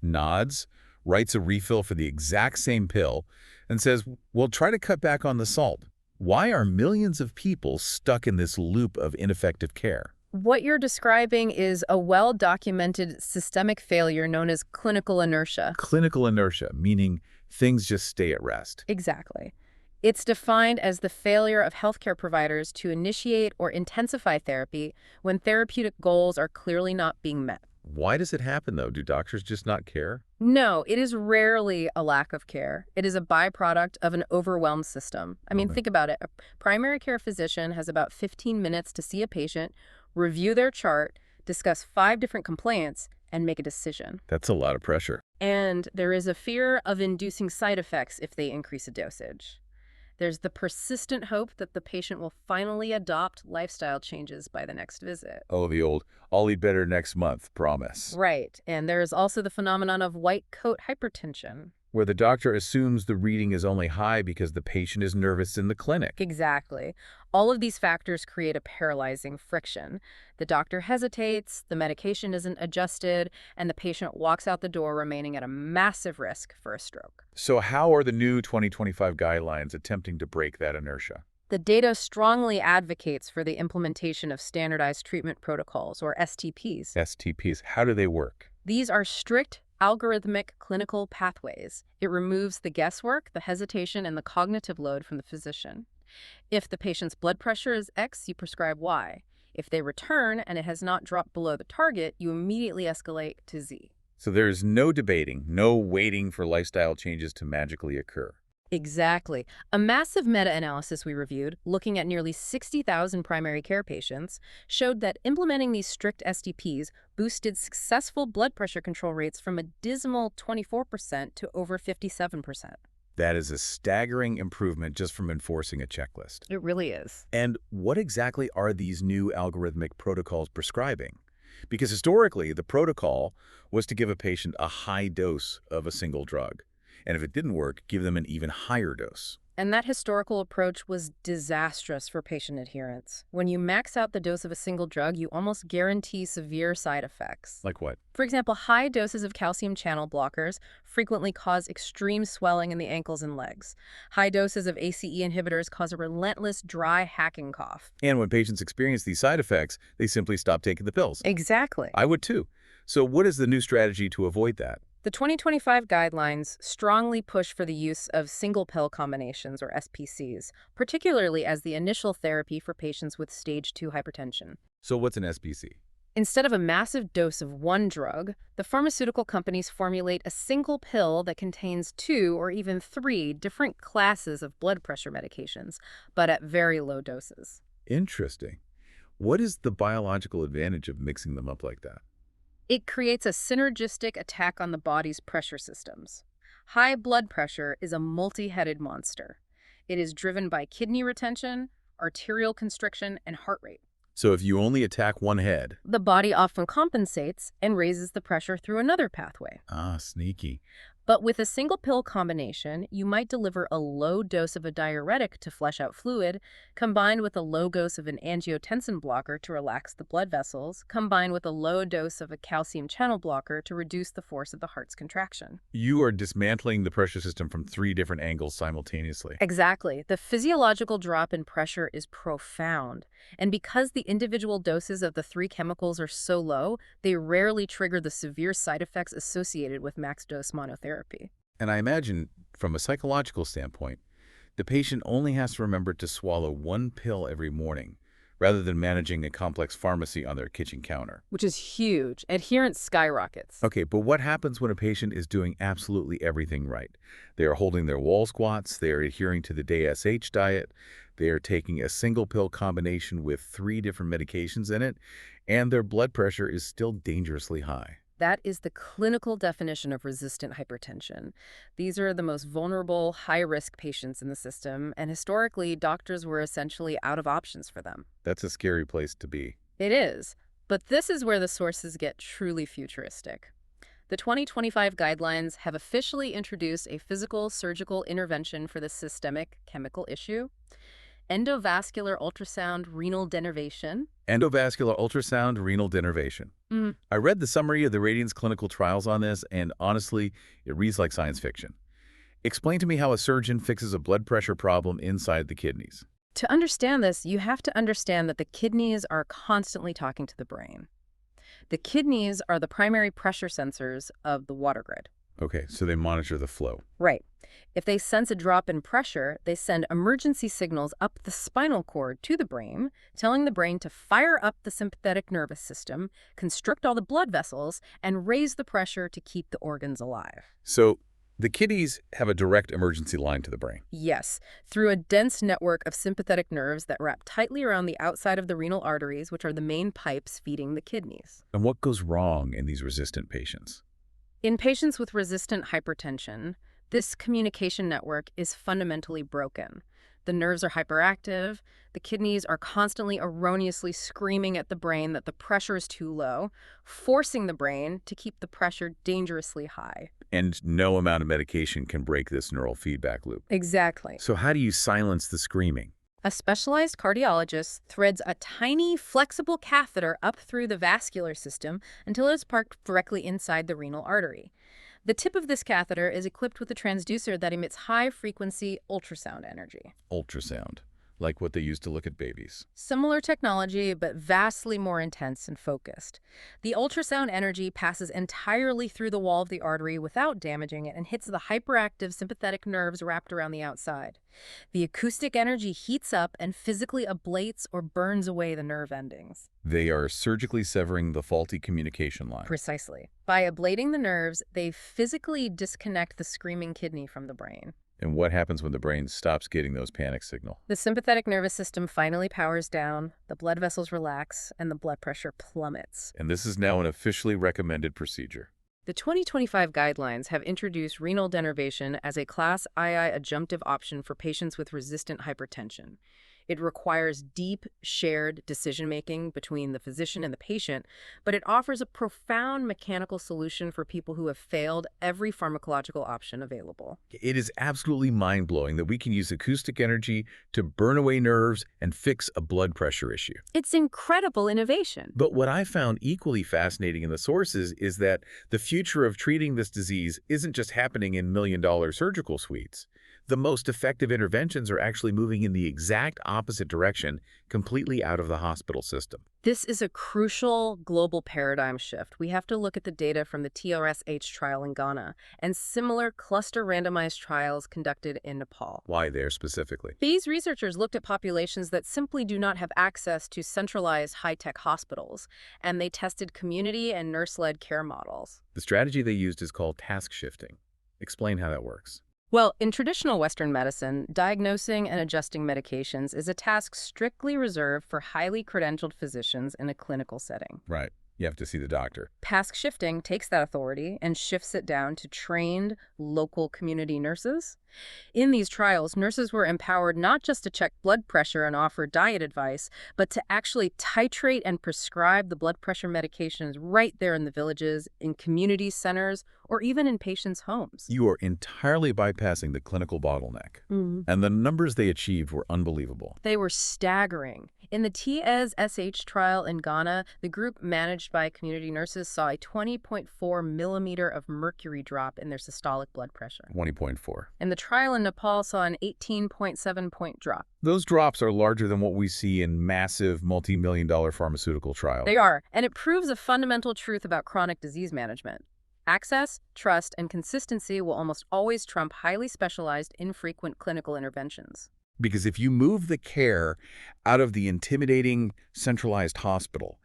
nods, writes a refill for the exact same pill, and says, well, try to cut back on the salt. Why are millions of people stuck in this loop of ineffective care? What you're describing is a well-documented systemic failure known as clinical inertia. Clinical inertia, meaning things just stay at rest. Exactly. It's defined as the failure of healthcare providers to initiate or intensify therapy when therapeutic goals are clearly not being met. Why does it happen, though? Do doctors just not care? No, it is rarely a lack of care. It is a byproduct of an overwhelmed system. I mean, Okay. think about it. A primary care physician has about 15 minutes to see a patient, review their chart, discuss 5 different complaints, and make a decision. That's a lot of pressure. And there is a fear of inducing side effects if they increase a dosage. There's the persistent hope that the patient will finally adopt lifestyle changes by the next visit. Oh, the old, I'll eat better next month promise. Right. And there is also the phenomenon of white coat hypertension. Where the doctor assumes the reading is only high because the patient is nervous in the clinic. Exactly. All of these factors create a paralyzing friction. The doctor hesitates, the medication isn't adjusted, and the patient walks out the door remaining at a massive risk for a stroke. So how are the new 2025 guidelines attempting to break that inertia? The data strongly advocates for the implementation of standardized treatment protocols, or STPs. STPs, how do they work? These are strict, algorithmic clinical pathways. It removes the guesswork, the hesitation, and the cognitive load from the physician. If the patient's blood pressure is X, you prescribe Y. If they return and it has not dropped below the target, you immediately escalate to Z. So there's no debating, no waiting for lifestyle changes to magically occur. Exactly. A massive meta-analysis we reviewed, looking at nearly 60,000 primary care patients, showed that implementing these strict STPs boosted successful blood pressure control rates from a dismal 24% to over 57%. That is a staggering improvement just from enforcing a checklist. It really is. And what exactly are these new algorithmic protocols prescribing? Because historically, the protocol was to give a patient a high dose of a single drug. And if it didn't work, give them an even higher dose. And that historical approach was disastrous for patient adherence. When you max out the dose of a single drug, you almost guarantee severe side effects. Like what? For example, high doses of calcium channel blockers frequently cause extreme swelling in the ankles and legs. High doses of ACE inhibitors cause a relentless, dry, hacking cough. And when patients experience these side effects, they simply stop taking the pills. Exactly. I would too. So what is the new strategy to avoid that? The 2025 guidelines strongly push for the use of single pill combinations, or SPCs, particularly as the initial therapy for patients with stage 2 hypertension. So what's an SPC? Instead of a massive dose of one drug, the pharmaceutical companies formulate a single pill that contains 2 or even 3 different classes of blood pressure medications, but at very low doses. Interesting. What is the biological advantage of mixing them up like that? It creates a synergistic attack on the body's pressure systems. High blood pressure is a multi-headed monster. It is driven by kidney retention, arterial constriction, and heart rate. So if you only attack one head... The body often compensates and raises the pressure through another pathway. Ah, sneaky. But with a single pill combination, you might deliver a low dose of a diuretic to flush out fluid, combined with a low dose of an angiotensin blocker to relax the blood vessels, combined with a low dose of a calcium channel blocker to reduce the force of the heart's contraction. You are dismantling the pressure system from 3 different angles simultaneously. Exactly. The physiological drop in pressure is profound. And because the individual doses of the 3 chemicals are so low, they rarely trigger the severe side effects associated with max-dose monotherapy. And I imagine, from a psychological standpoint, the patient only has to remember to swallow 1 pill every morning rather than managing a complex pharmacy on their kitchen counter. Which is huge. Adherence skyrockets. Okay, but what happens when a patient is doing absolutely everything right? They are holding their wall squats, they are adhering to the DSH diet, they are taking a single pill combination with 3 different medications in it, and their blood pressure is still dangerously high. That is the clinical definition of resistant hypertension. These are the most vulnerable, high-risk patients in the system, and historically, doctors were essentially out of options for them. That's a scary place to be. It is, but this is where the sources get truly futuristic. The 2025 guidelines have officially introduced a physical surgical intervention for the systemic chemical issue, endovascular ultrasound renal denervation. Endovascular ultrasound renal denervation. I read the summary of the Radiance clinical trials on this, and honestly, it reads like science fiction. Explain to me how a surgeon fixes a blood pressure problem inside the kidneys. To understand this, you have to understand that the kidneys are constantly talking to the brain. The kidneys are the primary pressure sensors of the water grid. Okay, so they monitor the flow. Right. If they sense a drop in pressure, they send emergency signals up the spinal cord to the brain, telling the brain to fire up the sympathetic nervous system, constrict all the blood vessels, and raise the pressure to keep the organs alive. So the kidneys have a direct emergency line to the brain. Yes, through a dense network of sympathetic nerves that wrap tightly around the outside of the renal arteries, which are the main pipes feeding the kidneys. And what goes wrong in these resistant patients? In patients with resistant hypertension, this communication network is fundamentally broken. The nerves are hyperactive, the kidneys are constantly erroneously screaming at the brain that the pressure is too low, forcing the brain to keep the pressure dangerously high. And no amount of medication can break this neural feedback loop. Exactly. So how do you silence the screaming? A specialized cardiologist threads a tiny, flexible catheter up through the vascular system until it's parked directly inside the renal artery. The tip of this catheter is equipped with a transducer that emits high-frequency ultrasound energy. Ultrasound, like what they use to look at babies. Similar technology, but vastly more intense and focused. The ultrasound energy passes entirely through the wall of the artery without damaging it and hits the hyperactive sympathetic nerves wrapped around the outside. The acoustic energy heats up and physically ablates or burns away the nerve endings. They are surgically severing the faulty communication line. Precisely. By ablating the nerves, they physically disconnect the screaming kidney from the brain. And what happens when the brain stops getting those panic signals? The sympathetic nervous system finally powers down, the blood vessels relax, and the blood pressure plummets. And this is now an officially recommended procedure. The 2025 guidelines have introduced renal denervation as a Class II adjunctive option for patients with resistant hypertension. It requires deep, shared decision-making between the physician and the patient, but it offers a profound mechanical solution for people who have failed every pharmacological option available. It is absolutely mind-blowing that we can use acoustic energy to burn away nerves and fix a blood pressure issue. It's incredible innovation. But what I found equally fascinating in the sources is that the future of treating this disease isn't just happening in million-dollar surgical suites. The most effective interventions are actually moving in the exact opposite direction, completely out of the hospital system. This is a crucial global paradigm shift. We have to look at the data from the TRSH trial in Ghana and similar cluster randomized trials conducted in Nepal. Why there specifically? These researchers looked at populations that simply do not have access to centralized high-tech hospitals, and they tested community and nurse-led care models. The strategy they used is called task shifting. Explain how that works. Well, in traditional Western medicine, diagnosing and adjusting medications is a task strictly reserved for highly credentialed physicians in a clinical setting. Right. You have to see the doctor. Task shifting takes that authority and shifts it down to trained local community nurses. In these trials, nurses were empowered not just to check blood pressure and offer diet advice, but to actually titrate and prescribe the blood pressure medications right there in the villages, in community centers, or even in patients' homes. You are entirely bypassing the clinical bottleneck. And the numbers they achieved were unbelievable. They were staggering. In the TSSH trial in Ghana, the group managed by community nurses saw a 20.4 millimeter of mercury drop in their systolic blood pressure. 20.4. And the trial in Nepal saw an 18.7 point drop. Those drops are larger than what we see in massive multi-million-dollar pharmaceutical trials. They are, and it proves a fundamental truth about chronic disease management. Access, trust, and consistency will almost always trump highly specialized, infrequent clinical interventions. Because if you move the care out of the intimidating centralized hospital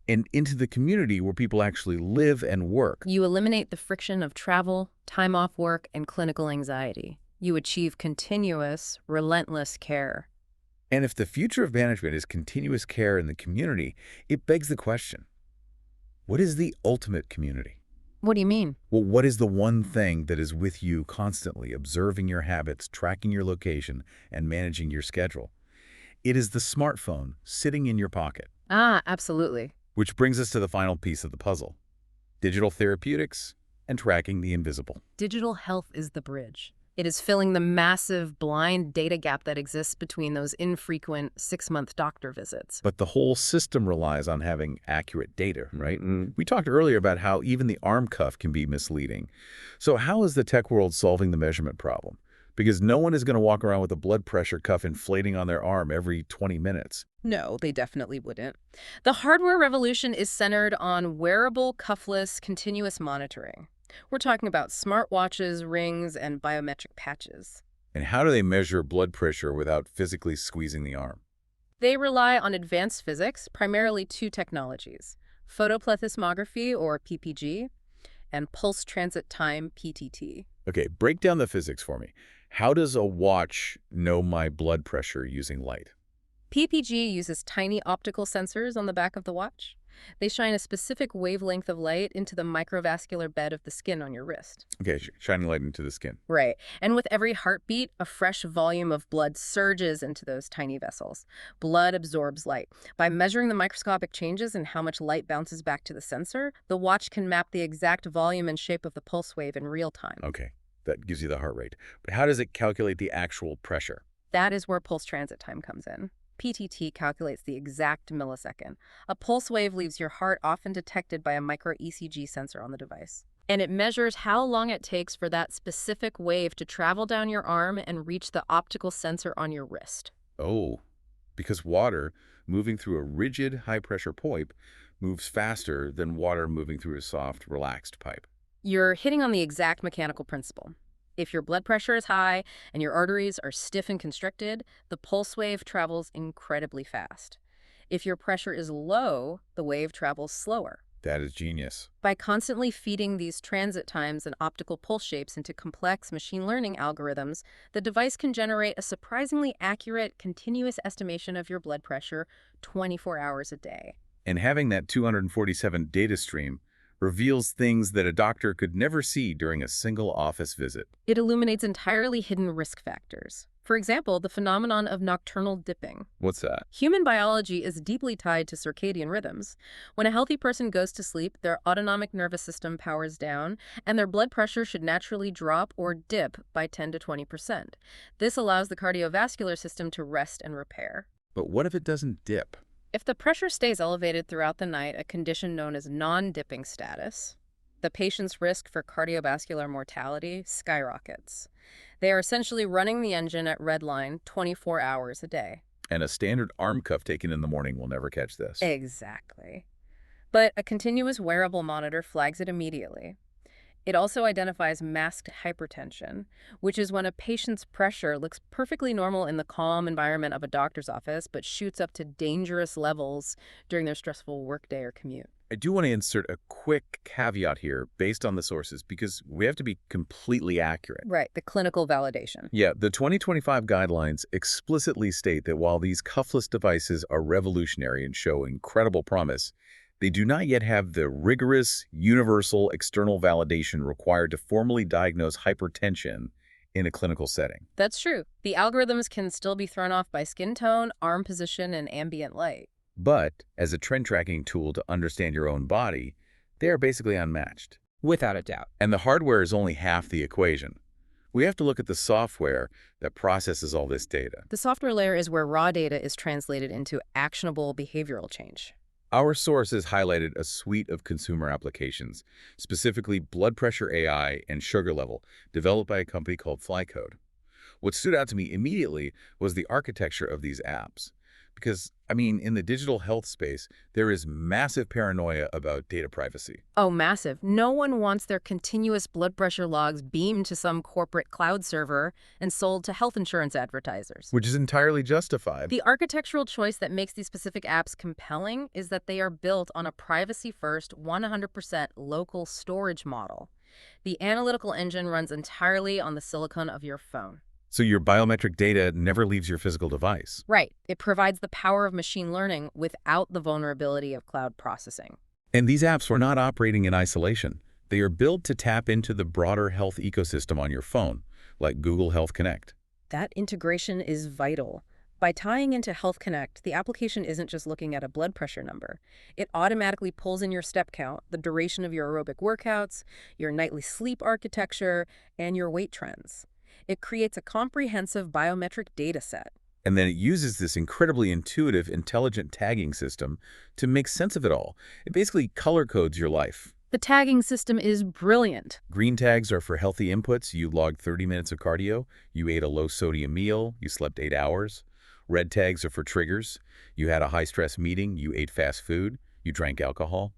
and into the community where people actually live and work. You eliminate the friction of travel, time off work, and clinical anxiety. You achieve continuous, relentless care. And if the future of management is continuous care in the community, it begs the question, what is the ultimate community? What do you mean? Well, what is the one thing that is with you constantly, observing your habits, tracking your location, and managing your schedule? It is the smartphone sitting in your pocket. Ah, absolutely. Which brings us to the final piece of the puzzle: digital therapeutics and tracking the invisible. Digital health is the bridge. It is filling the massive blind data gap that exists between those infrequent 6-month doctor visits. But the whole system relies on having accurate data, right? And we talked earlier about how even the arm cuff can be misleading. So how is the tech world solving the measurement problem? Because no one is going to walk around with a blood pressure cuff inflating on their arm every 20 minutes. No, they definitely wouldn't. The hardware revolution is centered on wearable, cuffless, continuous monitoring. We're talking about smartwatches, rings, and biometric patches. And how do they measure blood pressure without physically squeezing the arm? They rely on advanced physics, primarily two technologies: photoplethysmography, or PPG, and pulse transit time, PTT. Okay, break down the physics for me. How does a watch know my blood pressure using light? PPG uses tiny optical sensors on the back of the watch. They shine a specific wavelength of light into the microvascular bed of the skin on your wrist. Okay, shining light into the skin. Right. And with every heartbeat, a fresh volume of blood surges into those tiny vessels. Blood absorbs light. By measuring the microscopic changes in how much light bounces back to the sensor, the watch can map the exact volume and shape of the pulse wave in real time. Okay, that gives you the heart rate. But how does it calculate the actual pressure? That is where pulse transit time comes in. PTT calculates the exact millisecond. A pulse wave leaves your heart often detected by a micro ECG sensor on the device. And it measures how long it takes for that specific wave to travel down your arm and reach the optical sensor on your wrist. Oh, because water moving through a rigid, high-pressure pipe moves faster than water moving through a soft, relaxed pipe. You're hitting on the exact mechanical principle. If your blood pressure is high and your arteries are stiff and constricted, the pulse wave travels incredibly fast. If your pressure is low, the wave travels slower. That is genius. By constantly feeding these transit times and optical pulse shapes into complex machine learning algorithms, the device can generate a surprisingly accurate, continuous estimation of your blood pressure 24 hours a day. And having that 247 data stream reveals things that a doctor could never see during a single office visit. It illuminates entirely hidden risk factors. For example, the phenomenon of nocturnal dipping. What's that? Human biology is deeply tied to circadian rhythms. When a healthy person goes to sleep, their autonomic nervous system powers down, and their blood pressure should naturally drop or dip by 10 to 20%. This allows the cardiovascular system to rest and repair. But what if it doesn't dip? If the pressure stays elevated throughout the night, a condition known as non-dipping status, the patient's risk for cardiovascular mortality skyrockets. They are essentially running the engine at redline 24 hours a day. And a standard arm cuff taken in the morning will never catch this. Exactly. But a continuous wearable monitor flags it immediately. It also identifies masked hypertension, which is when a patient's pressure looks perfectly normal in the calm environment of a doctor's office, but shoots up to dangerous levels during their stressful workday or commute. I do want to insert a quick caveat here based on the sources because we have to be completely accurate. Right, the clinical validation. Yeah, the 2025 guidelines explicitly state that while these cuffless devices are revolutionary and show incredible promise, they do not yet have the rigorous, universal external validation required to formally diagnose hypertension in a clinical setting. That's true. The algorithms can still be thrown off by skin tone, arm position, and ambient light. But as a trend tracking tool to understand your own body, they are basically unmatched. Without a doubt. And the hardware is only half the equation. We have to look at the software that processes all this data. The software layer is where raw data is translated into actionable behavioral change. Our sources highlighted a suite of consumer applications, specifically blood pressure AI and sugar level, developed by a company called FlyCode. What stood out to me immediately was the architecture of these apps, Because, I mean, in the digital health space, there is massive paranoia about data privacy. Oh, massive. No one wants their continuous blood pressure logs beamed to some corporate cloud server and sold to health insurance advertisers. Which is entirely justified. The architectural choice that makes these specific apps compelling is that they are built on a privacy-first, 100% local storage model. The analytical engine runs entirely on the silicon of your phone. So your biometric data never leaves your physical device. Right. It provides the power of machine learning without the vulnerability of cloud processing. And these apps are not operating in isolation. They are built to tap into the broader health ecosystem on your phone, like Google Health Connect. That integration is vital. By tying into Health Connect, the application isn't just looking at a blood pressure number. It automatically pulls in your step count, the duration of your aerobic workouts, your nightly sleep architecture, and your weight trends. It creates a comprehensive biometric data set. And then it uses this incredibly intuitive, intelligent tagging system to make sense of it all. It basically color codes your life. The tagging system is brilliant. Green tags are for healthy inputs. You logged 30 minutes of cardio. You ate a low-sodium meal. You slept 8 hours. Red tags are for triggers. You had a high-stress meeting. You ate fast food. You drank alcohol.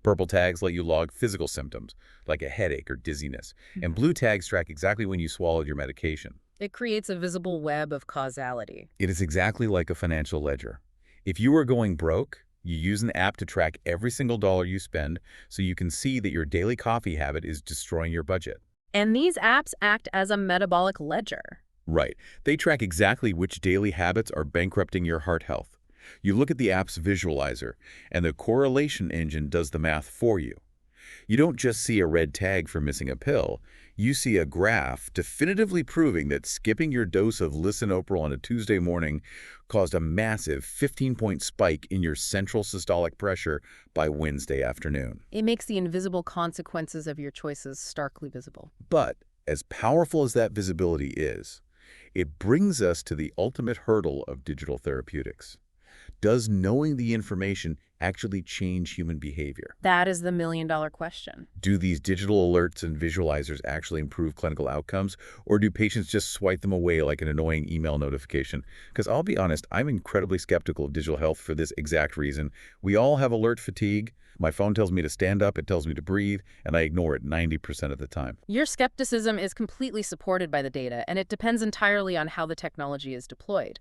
Purple tags let you log physical symptoms, like a headache or dizziness. And blue tags track exactly when you swallowed your medication. It creates a visible web of causality. It is exactly like a financial ledger. If you are going broke, you use an app to track every single dollar you spend so you can see that your daily coffee habit is destroying your budget. And these apps act as a metabolic ledger. Right. They track exactly which daily habits are bankrupting your heart health. You look at the app's visualizer, and the correlation engine does the math for you. You don't just see a red tag for missing a pill. You see a graph definitively proving that skipping your dose of lisinopril on a Tuesday morning caused a massive 15-point spike in your central systolic pressure by Wednesday afternoon. It makes the invisible consequences of your choices starkly visible. But as powerful as that visibility is, it brings us to the ultimate hurdle of digital therapeutics. Does knowing the information actually change human behavior? That is the million-dollar question. Do these digital alerts and visualizers actually improve clinical outcomes, or do patients just swipe them away like an annoying email notification? Because I'll be honest, I'm incredibly skeptical of digital health for this exact reason. We all have alert fatigue. My phone tells me to stand up, it tells me to breathe, and I ignore it 90% of the time. Your skepticism is completely supported by the data, and it depends entirely on how the technology is deployed.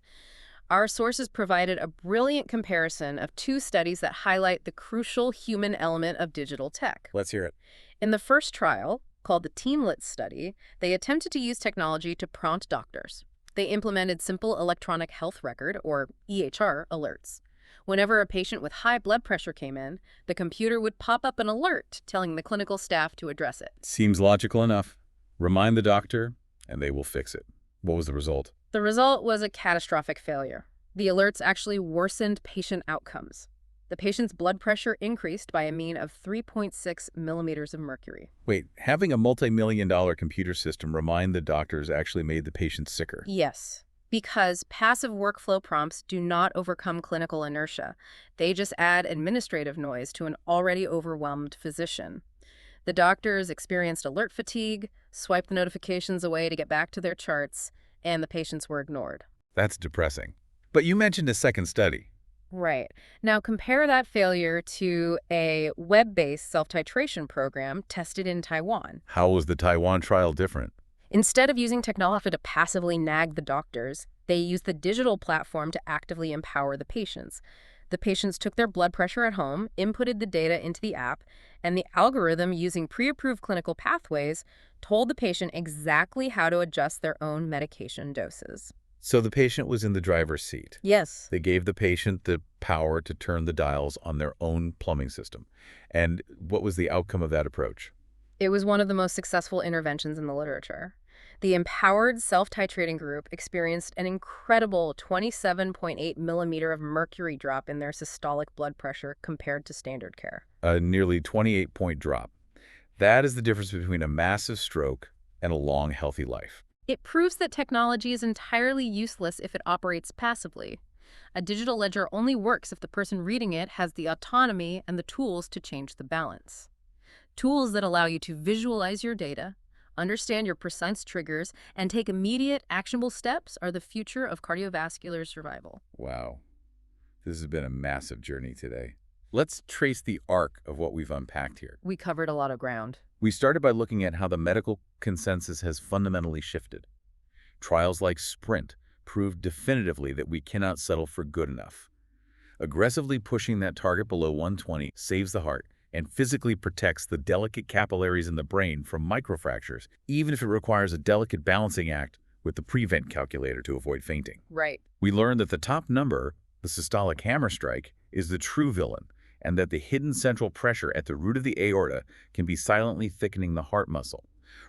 Our sources provided a brilliant comparison of 2 studies that highlight the crucial human element of digital tech. Let's hear it. In the first trial, called the Teamlet study, they attempted to use technology to prompt doctors. They implemented simple electronic health record, or EHR, alerts. Whenever a patient with high blood pressure came in, the computer would pop up an alert telling the clinical staff to address it. Seems logical enough. Remind the doctor, and they will fix it. What was the result? The result was a catastrophic failure. The alerts actually worsened patient outcomes. The patient's blood pressure increased by a mean of 3.6 millimeters of mercury. Wait, having a multi-million-dollar computer system remind the doctors actually made the patient sicker? Yes, because passive workflow prompts do not overcome clinical inertia. They just add administrative noise to an already overwhelmed physician. The doctors experienced alert fatigue, swiped the notifications away to get back to their charts, and the patients were ignored. That's depressing. But you mentioned a second study. Right. Now compare that failure to a web-based self-titration program tested in Taiwan. How was the Taiwan trial different? Instead of using technology to passively nag the doctors, they used the digital platform to actively empower the patients. The patients took their blood pressure at home, inputted the data into the app, and the algorithm, using pre-approved clinical pathways, told the patient exactly how to adjust their own medication doses. So the patient was in the driver's seat. Yes. They gave the patient the power to turn the dials on their own plumbing system. And what was the outcome of that approach? It was one of the most successful interventions in the literature. The empowered self-titrating group experienced an incredible 27.8 millimeter of mercury drop in their systolic blood pressure compared to standard care. A nearly 28-point drop. That is the difference between a massive stroke and a long, healthy life. It proves that technology is entirely useless if it operates passively. A digital ledger only works if the person reading it has the autonomy and the tools to change the balance. Tools that allow you to visualize your data, understand your precise triggers, and take immediate, actionable steps are the future of cardiovascular survival. Wow. This has been a massive journey today. Let's trace the arc of what we've unpacked here. We covered a lot of ground. We started by looking at how the medical consensus has fundamentally shifted. Trials like SPRINT proved definitively that we cannot settle for good enough. Aggressively pushing that target below 120 saves the heart and physically protects the delicate capillaries in the brain from microfractures, even if it requires a delicate balancing act with the prevent calculator to avoid fainting. Right. We learned that the top number, the systolic hammer strike, is the true villain, and that the hidden central pressure at the root of the aorta can be silently thickening the heart muscle,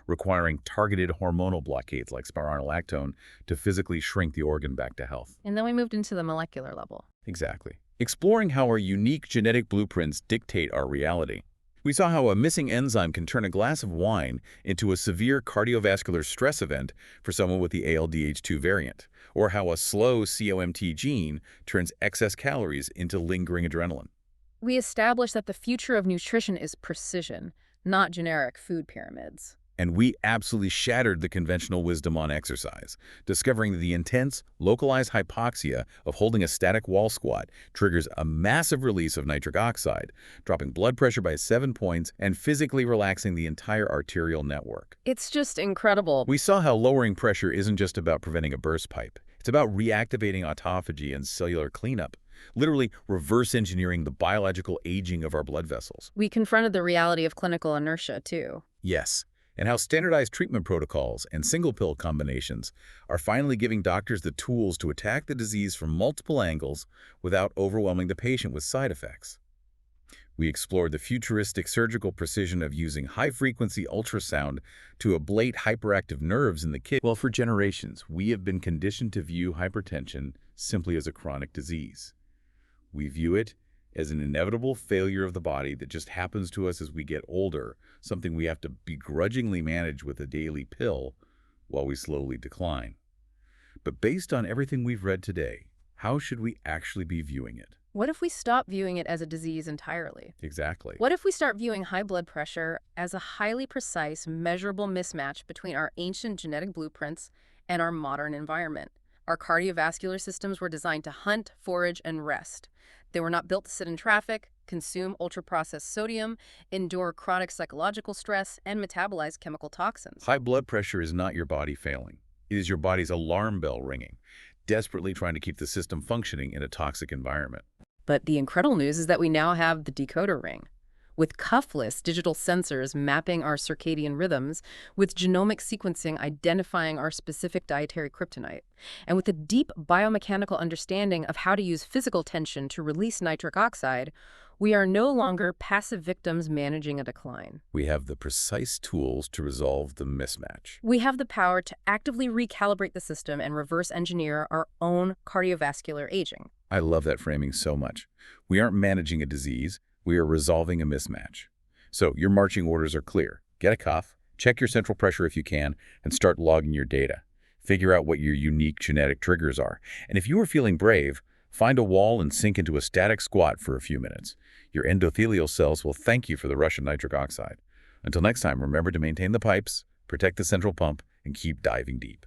requiring targeted hormonal blockades like spironolactone to physically shrink the organ back to health. And then we moved into the molecular level. Exactly. Exploring how our unique genetic blueprints dictate our reality. We saw how a missing enzyme can turn a glass of wine into a severe cardiovascular stress event for someone with the ALDH2 variant, or how a slow COMT gene turns excess calories into lingering adrenaline. We established that the future of nutrition is precision, not generic food pyramids. And we absolutely shattered the conventional wisdom on exercise, discovering that the intense, localized hypoxia of holding a static wall squat triggers a massive release of nitric oxide, dropping blood pressure by 7 points and physically relaxing the entire arterial network. It's just incredible. We saw how lowering pressure isn't just about preventing a burst pipe. It's about reactivating autophagy and cellular cleanup, literally reverse engineering the biological aging of our blood vessels. We confronted the reality of clinical inertia, too. Yes. And how standardized treatment protocols and single-pill combinations are finally giving doctors the tools to attack the disease from multiple angles without overwhelming the patient with side effects. We explored the futuristic surgical precision of using high-frequency ultrasound to ablate hyperactive nerves in the kidney. Well, for generations, we have been conditioned to view hypertension simply as a chronic disease. We view it as an inevitable failure of the body that just happens to us as we get older, something we have to begrudgingly manage with a daily pill while we slowly decline. But based on everything we've read today, how should we actually be viewing it? What if we stop viewing it as a disease entirely? Exactly. What if we start viewing high blood pressure as a highly precise, measurable mismatch between our ancient genetic blueprints and our modern environment? Our cardiovascular systems were designed to hunt, forage, and rest. They were not built to sit in traffic, consume ultra-processed sodium, endure chronic psychological stress, and metabolize chemical toxins. High blood pressure is not your body failing. It is your body's alarm bell ringing, desperately trying to keep the system functioning in a toxic environment. But the incredible news is that we now have the decoder ring, with cuffless digital sensors mapping our circadian rhythms, with genomic sequencing identifying our specific dietary kryptonite, and with a deep biomechanical understanding of how to use physical tension to release nitric oxide, we are no longer passive victims managing a decline. We have the precise tools to resolve the mismatch. We have the power to actively recalibrate the system and reverse engineer our own cardiovascular aging. I love that framing so much. We aren't managing a disease. We are resolving a mismatch. So your marching orders are clear. Get a cuff, check your central pressure if you can, and start logging your data. Figure out what your unique genetic triggers are. And if you are feeling brave, find a wall and sink into a static squat for a few minutes. Your endothelial cells will thank you for the rush of nitric oxide. Until next time, remember to maintain the pipes, protect the central pump, and keep diving deep.